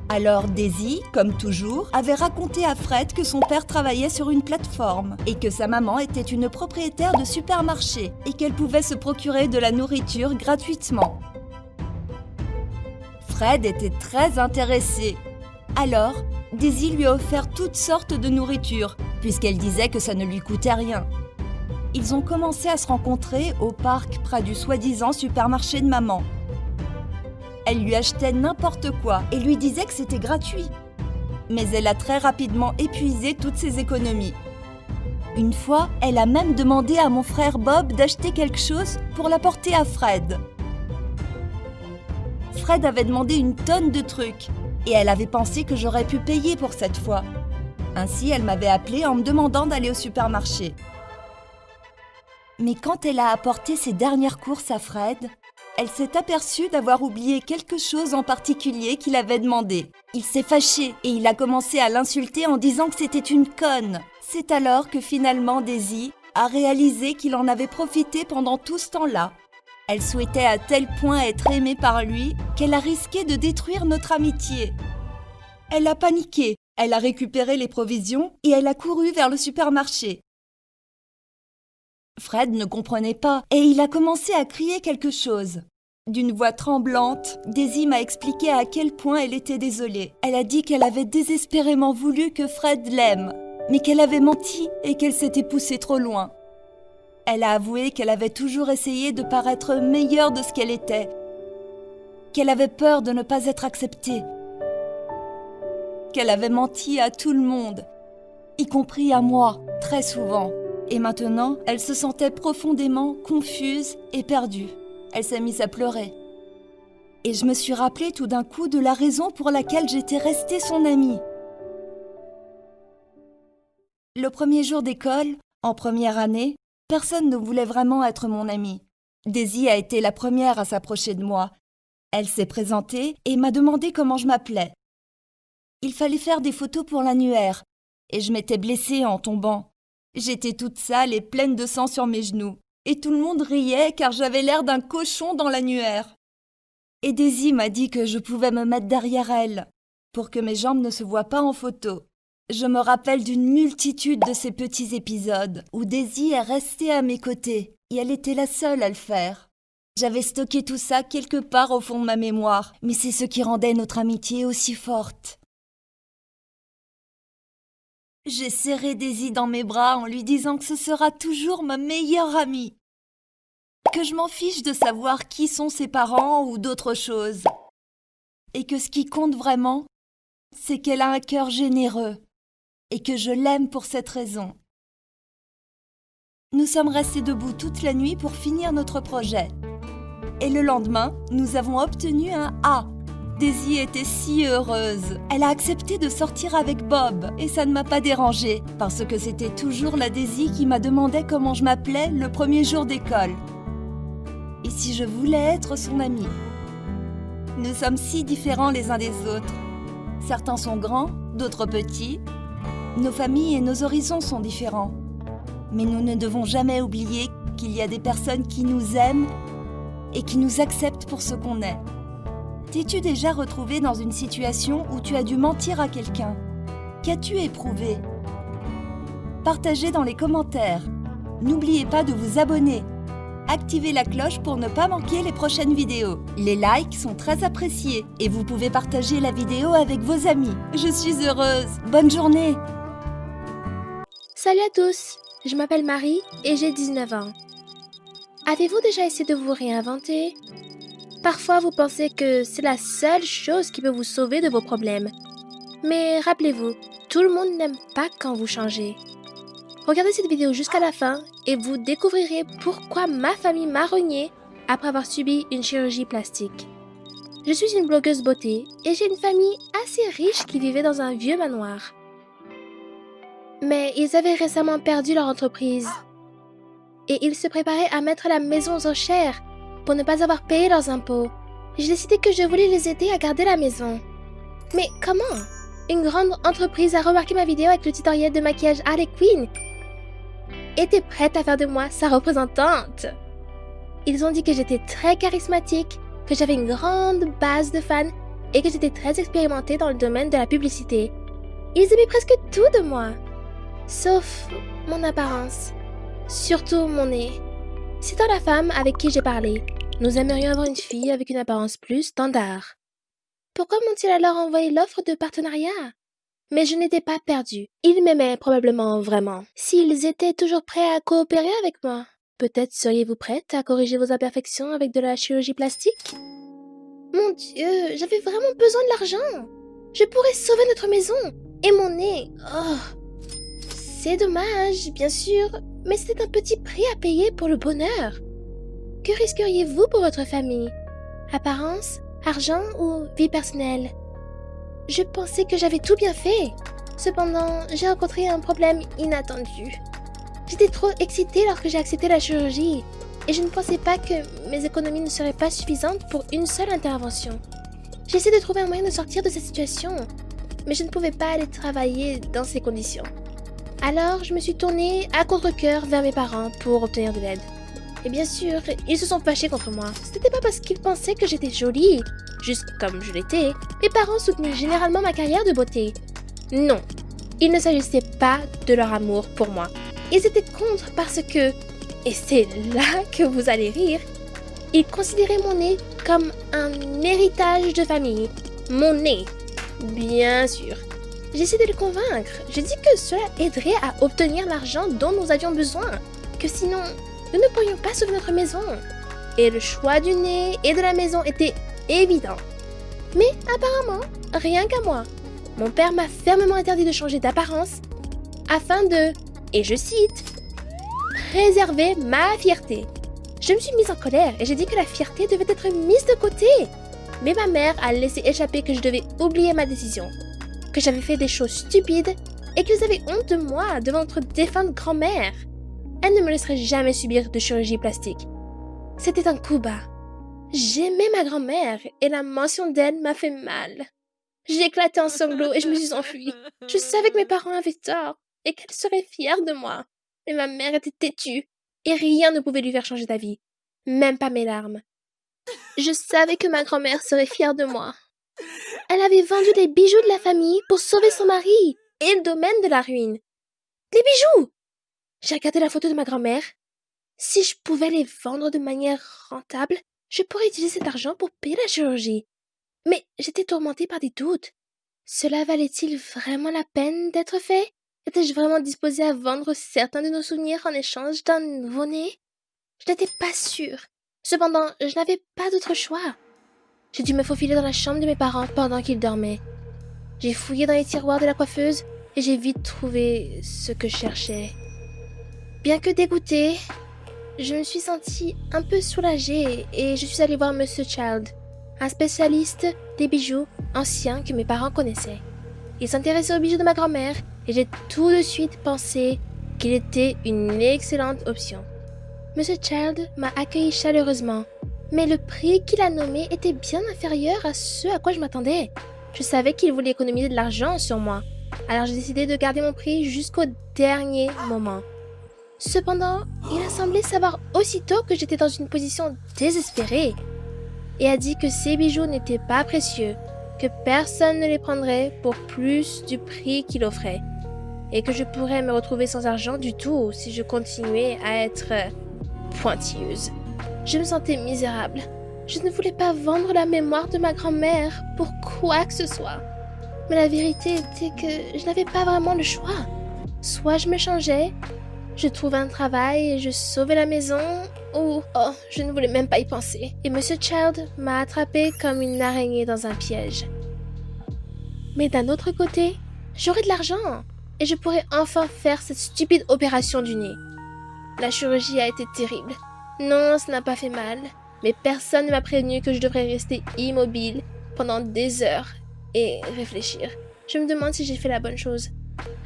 Alors Daisy, comme toujours, avait raconté à Fred que son père travaillait sur une plateforme et que sa maman était une propriétaire de supermarché et qu'elle pouvait se procurer de la nourriture gratuitement. Fred était très intéressé. Alors, Daisy lui a offert toutes sortes de nourriture, puisqu'elle disait que ça ne lui coûtait rien. Ils ont commencé à se rencontrer au parc près du soi-disant supermarché de maman. Elle lui achetait n'importe quoi et lui disait que c'était gratuit. Mais elle a très rapidement épuisé toutes ses économies. Une fois, elle a même demandé à mon frère Bob d'acheter quelque chose pour l'apporter à Fred. Fred avait demandé une tonne de trucs et elle avait pensé que j'aurais pu payer pour cette fois. Ainsi, elle m'avait appelé en me demandant d'aller au supermarché. Mais quand elle a apporté ses dernières courses à Fred, elle s'est aperçue d'avoir oublié quelque chose en particulier qu'il avait demandé. Il s'est fâché et il a commencé à l'insulter en disant que c'était une conne. C'est alors que finalement Daisy a réalisé qu'il en avait profité pendant tout ce temps-là. Elle souhaitait à tel point être aimée par lui qu'elle a risqué de détruire notre amitié. Elle a paniqué, elle a récupéré les provisions et elle a couru vers le supermarché. Fred ne comprenait pas et il a commencé à crier quelque chose. D'une voix tremblante, Daisy m'a expliqué à quel point elle était désolée. Elle a dit qu'elle avait désespérément voulu que Fred l'aime, mais qu'elle avait menti et qu'elle s'était poussée trop loin. Elle a avoué qu'elle avait toujours essayé de paraître meilleure de ce qu'elle était, qu'elle avait peur de ne pas être acceptée, qu'elle avait menti à tout le monde, y compris à moi, très souvent. Et maintenant, elle se sentait profondément confuse et perdue. Elle s'est mise à pleurer. Et je me suis rappelé tout d'un coup de la raison pour laquelle j'étais restée son amie. Le premier jour d'école, en première année, personne ne voulait vraiment être mon amie. Daisy a été la première à s'approcher de moi. Elle s'est présentée et m'a demandé comment je m'appelais. Il fallait faire des photos pour l'annuaire, et je m'étais blessée en tombant. J'étais toute sale et pleine de sang sur mes genoux, et tout le monde riait car j'avais l'air d'un cochon dans l'annuaire. Et Daisy m'a dit que je pouvais me mettre derrière elle, pour que mes jambes ne se voient pas en photo. Je me rappelle d'une multitude de ces petits épisodes où Daisy est restée à mes côtés, et elle était la seule à le faire. J'avais stocké tout ça quelque part au fond de ma mémoire, mais c'est ce qui rendait notre amitié aussi forte. J'ai serré Daisy dans mes bras en lui disant que ce sera toujours ma meilleure amie. Que je m'en fiche de savoir qui sont ses parents ou d'autres choses. Et que ce qui compte vraiment, c'est qu'elle a un cœur généreux et que je l'aime pour cette raison. Nous sommes restés debout toute la nuit pour finir notre projet. Et le lendemain, nous avons obtenu un A. Daisy était si heureuse. Elle a accepté de sortir avec Bob et ça ne m'a pas dérangée parce que c'était toujours la Daisy qui m'a demandé comment je m'appelais le premier jour d'école. Et si je voulais être son amie. Nous sommes si différents les uns des autres. Certains sont grands, d'autres petits. Nos familles et nos horizons sont différents. Mais nous ne devons jamais oublier qu'il y a des personnes qui nous aiment et qui nous acceptent pour ce qu'on est. T'es-tu déjà retrouvé dans une situation où tu as dû mentir à quelqu'un? Qu'as-tu éprouvé? Partagez dans les commentaires. N'oubliez pas de vous abonner. Activez la cloche pour ne pas manquer les prochaines vidéos. Les likes sont très appréciés et vous pouvez partager la vidéo avec vos amis. Je suis heureuse. Bonne journée. Salut à tous, je m'appelle Marie et j'ai 19 ans. Avez-vous déjà essayé de vous réinventer? Parfois, vous pensez que c'est la seule chose qui peut vous sauver de vos problèmes. Mais rappelez-vous, tout le monde n'aime pas quand vous changez. Regardez cette vidéo jusqu'à la fin et vous découvrirez pourquoi ma famille m'a reniée après avoir subi une chirurgie plastique. Je suis une blogueuse beauté et j'ai une famille assez riche qui vivait dans un vieux manoir. Mais ils avaient récemment perdu leur entreprise et ils se préparaient à mettre la maison aux enchères pour ne pas avoir payé leurs impôts. J'ai décidé que je voulais les aider à garder la maison. Mais comment? Une grande entreprise a remarqué ma vidéo avec le tutoriel de maquillage Harley Quinn était prête à faire de moi sa représentante. Ils ont dit que j'étais très charismatique, que j'avais une grande base de fans et que j'étais très expérimentée dans le domaine de la publicité. Ils aimaient presque tout de moi, sauf mon apparence, surtout mon nez. Citant la femme avec qui j'ai parlé, nous aimerions avoir une fille avec une apparence plus standard. Pourquoi m'ont-ils alors envoyé l'offre de partenariat? Mais je n'étais pas perdue. Ils m'aimaient probablement vraiment. S'ils étaient toujours prêts à coopérer avec moi, peut-être seriez-vous prête à corriger vos imperfections avec de la chirurgie plastique? Mon Dieu, j'avais vraiment besoin de l'argent. Je pourrais sauver notre maison et mon nez. Oh, c'est dommage, bien sûr, mais c'était un petit prix à payer pour le bonheur. Que risqueriez-vous pour votre famille? Apparence, argent ou vie personnelle? Je pensais que j'avais tout bien fait. Cependant, j'ai rencontré un problème inattendu. J'étais trop excitée lorsque j'ai accepté la chirurgie et je ne pensais pas que mes économies ne seraient pas suffisantes pour une seule intervention. J'ai essayé de trouver un moyen de sortir de cette situation, mais je ne pouvais pas aller travailler dans ces conditions. Alors, je me suis tournée à contre-cœur vers mes parents pour obtenir de l'aide. Et bien sûr, ils se sont fâchés contre moi. Ce n'était pas parce qu'ils pensaient que j'étais jolie, juste comme je l'étais. Mes parents soutenaient généralement ma carrière de beauté. Non, il ne s'agissait pas de leur amour pour moi. Ils étaient contre parce que, et c'est là que vous allez rire, ils considéraient mon nez comme un héritage de famille. Mon nez, bien sûr. J'essaie de les convaincre. Je dis que cela aiderait à obtenir l'argent dont nous avions besoin. Que sinon, nous ne pourrions pas sauver notre maison. Et le choix du nez et de la maison était évident. Mais apparemment, rien qu'à moi. Mon père m'a fermement interdit de changer d'apparence afin de, et je cite, préserver ma fierté. Je me suis mise en colère et j'ai dit que la fierté devait être mise de côté. Mais ma mère a laissé échapper que je devais oublier ma décision, que j'avais fait des choses stupides et qu'ils avaient honte de moi devant notre défunte grand-mère. Elle ne me laisserait jamais subir de chirurgie plastique. C'était un coup bas. J'aimais ma grand-mère et la mention d'elle m'a fait mal. J'ai éclaté en sanglots et je me suis enfuie. Je savais que mes parents avaient tort et qu'elle serait fière de moi. Mais ma mère était têtue et rien ne pouvait lui faire changer d'avis, même pas mes larmes. Je savais que ma grand-mère serait fière de moi. Elle avait vendu les bijoux de la famille pour sauver son mari et le domaine de la ruine. Les bijoux! J'ai regardé la photo de ma grand-mère. Si je pouvais les vendre de manière rentable, je pourrais utiliser cet argent pour payer la chirurgie. Mais j'étais tourmentée par des doutes. Cela valait-il vraiment la peine d'être fait? Étais-je vraiment disposée à vendre certains de nos souvenirs en échange d'un nouveau-né? Je n'étais pas sûre. Cependant, je n'avais pas d'autre choix. J'ai dû me faufiler dans la chambre de mes parents pendant qu'ils dormaient. J'ai fouillé dans les tiroirs de la coiffeuse et j'ai vite trouvé ce que je cherchais. Bien que dégoûtée, je me suis sentie un peu soulagée et je suis allée voir Monsieur Child, un spécialiste des bijoux anciens que mes parents connaissaient. Il s'intéressait aux bijoux de ma grand-mère et j'ai tout de suite pensé qu'il était une excellente option. Monsieur Child m'a accueilli chaleureusement, mais le prix qu'il a nommé était bien inférieur à ce à quoi je m'attendais. Je savais qu'il voulait économiser de l'argent sur moi, alors j'ai décidé de garder mon prix jusqu'au dernier moment. Cependant, il a semblé savoir aussitôt que j'étais dans une position désespérée et a dit que ces bijoux n'étaient pas précieux, que personne ne les prendrait pour plus du prix qu'il offrait et que je pourrais me retrouver sans argent du tout si je continuais à être pointilleuse. Je me sentais misérable. Je ne voulais pas vendre la mémoire de ma grand-mère pour quoi que ce soit. Mais la vérité était que je n'avais pas vraiment le choix. Soit je me changeais, je trouvais un travail et je sauvais la maison, ou je ne voulais même pas y penser. Et Monsieur Child m'a attrapée comme une araignée dans un piège. Mais d'un autre côté, j'aurais de l'argent et je pourrais enfin faire cette stupide opération du nez. La chirurgie a été terrible. Non, ça n'a pas fait mal, mais personne ne m'a prévenu que je devrais rester immobile pendant des heures et réfléchir. Je me demande si j'ai fait la bonne chose.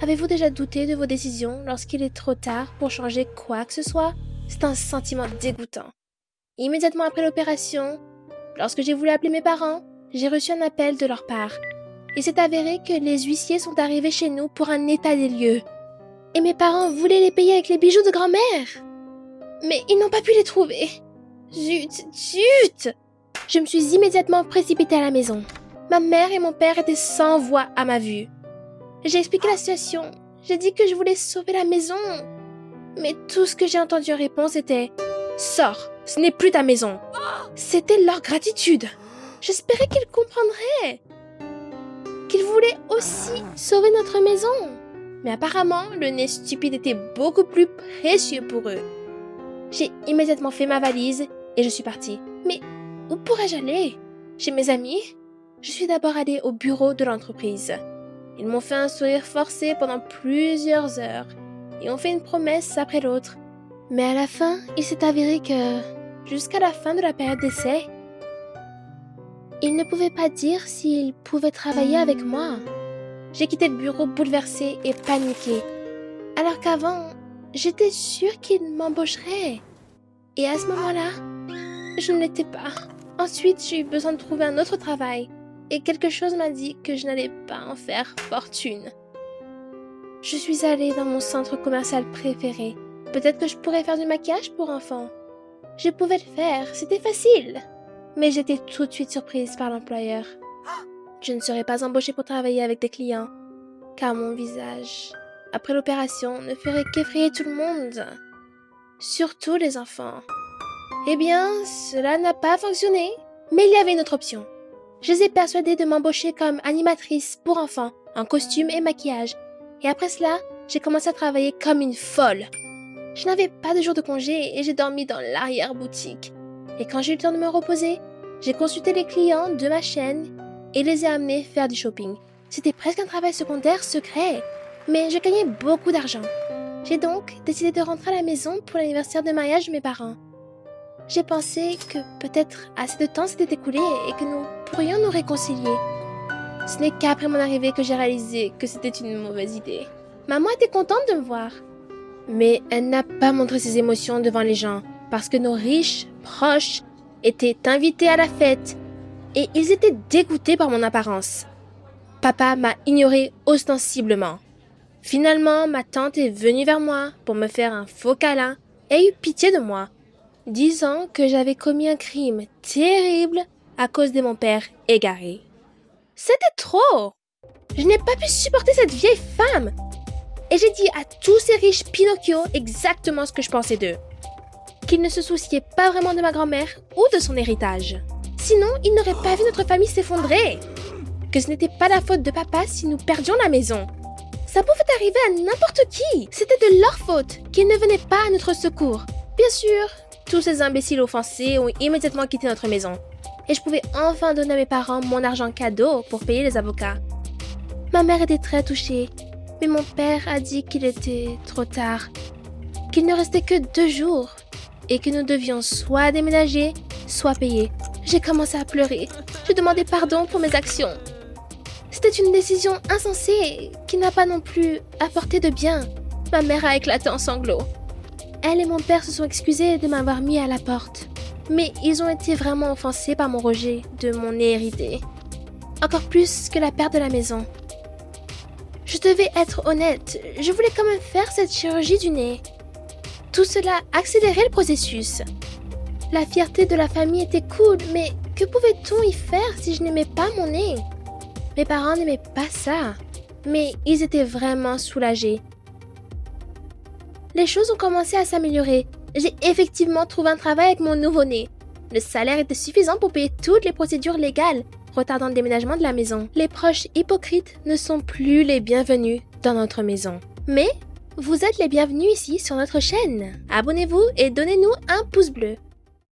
Avez-vous déjà douté de vos décisions lorsqu'il est trop tard pour changer quoi que ce soit? C'est un sentiment dégoûtant. Immédiatement après l'opération, lorsque j'ai voulu appeler mes parents, j'ai reçu un appel de leur part. Il s'est avéré que les huissiers sont arrivés chez nous pour un état des lieux. Et mes parents voulaient les payer avec les bijoux de grand-mère. Mais ils n'ont pas pu les trouver. Zut! Je me suis immédiatement précipitée à la maison. Ma mère et mon père étaient sans voix à ma vue. J'ai expliqué la situation. J'ai dit que je voulais sauver la maison. Mais tout ce que j'ai entendu en réponse était « Sors, ce n'est plus ta maison !» C'était leur gratitude. J'espérais qu'ils comprendraient. Qu'ils voulaient aussi sauver notre maison. Mais apparemment, le nez stupide était beaucoup plus précieux pour eux. J'ai immédiatement fait ma valise et je suis partie. Mais où pourrais-je aller? Chez mes amis? Je suis d'abord allée au bureau de l'entreprise. Ils m'ont fait un sourire forcé pendant plusieurs heures et ont fait une promesse après l'autre. Mais à la fin, il s'est avéré que, jusqu'à la fin de la période d'essai, ils ne pouvaient pas dire s'ils pouvaient travailler avec moi. J'ai quitté le bureau bouleversée et paniquée, alors qu'avant, j'étais sûre qu'ils m'embaucheraient. Et à ce moment-là, je ne l'étais pas. Ensuite, j'ai eu besoin de trouver un autre travail. Et quelque chose m'a dit que je n'allais pas en faire fortune. Je suis allée dans mon centre commercial préféré. Peut-être que je pourrais faire du maquillage pour enfants. Je pouvais le faire, c'était facile. Mais j'étais tout de suite surprise par l'employeur. Je ne serais pas embauchée pour travailler avec des clients, car mon visage, après l'opération, ne ferait qu'effrayer tout le monde. Surtout les enfants. Eh bien, cela n'a pas fonctionné, mais il y avait une autre option. Je les ai persuadés de m'embaucher comme animatrice pour enfants, en costume et maquillage. Et après cela, j'ai commencé à travailler comme une folle. Je n'avais pas de jour de congé et j'ai dormi dans l'arrière-boutique. Et quand j'ai eu le temps de me reposer, j'ai consulté les clients de ma chaîne et les ai amenés faire du shopping. C'était presque un travail secondaire secret, mais je gagnais beaucoup d'argent. J'ai donc décidé de rentrer à la maison pour l'anniversaire de mariage de mes parents. J'ai pensé que peut-être assez de temps s'était écoulé et que nous pourrions nous réconcilier. Ce n'est qu'après mon arrivée que j'ai réalisé que c'était une mauvaise idée. Maman était contente de me voir. Mais elle n'a pas montré ses émotions devant les gens parce que nos riches proches étaient invités à la fête et ils étaient dégoûtés par mon apparence. Papa m'a ignorée ostensiblement. Finalement, ma tante est venue vers moi pour me faire un faux câlin et a eu pitié de moi. disant que j'avais commis un crime terrible à cause de mon père égaré. C'était trop! Je n'ai pas pu supporter cette vieille femme! Et j'ai dit à tous ces riches Pinocchio exactement ce que je pensais d'eux. Qu'ils ne se souciaient pas vraiment de ma grand-mère ou de son héritage. Sinon, ils n'auraient pas vu notre famille s'effondrer. Que ce n'était pas la faute de papa si nous perdions la maison. Ça pouvait arriver à n'importe qui. C'était de leur faute qu'ils ne venaient pas à notre secours. Bien sûr, tous ces imbéciles offensés ont immédiatement quitté notre maison. Et je pouvais enfin donner à mes parents mon argent cadeau pour payer les avocats. Ma mère était très touchée, mais mon père a dit qu'il était trop tard. Qu'il ne restait que 2 jours et que nous devions soit déménager, soit payer. J'ai commencé à pleurer. Je demandais pardon pour mes actions. C'était une décision insensée qui n'a pas non plus apporté de bien. Ma mère a éclaté en sanglots. Elle et mon père se sont excusés de m'avoir mis à la porte. Mais ils ont été vraiment offensés par mon rejet de mon nez hérité. Encore plus que la perte de la maison. Je devais être honnête, je voulais quand même faire cette chirurgie du nez. Tout cela accélérait le processus. La fierté de la famille était cool, mais que pouvait-on y faire si je n'aimais pas mon nez? Mes parents n'aimaient pas ça, mais ils étaient vraiment soulagés. Les choses ont commencé à s'améliorer. J'ai effectivement trouvé un travail avec mon nouveau-né. Le salaire était suffisant pour payer toutes les procédures légales, retardant le déménagement de la maison. Les proches hypocrites ne sont plus les bienvenus dans notre maison. Mais vous êtes les bienvenus ici sur notre chaîne. Abonnez-vous et donnez-nous un pouce bleu.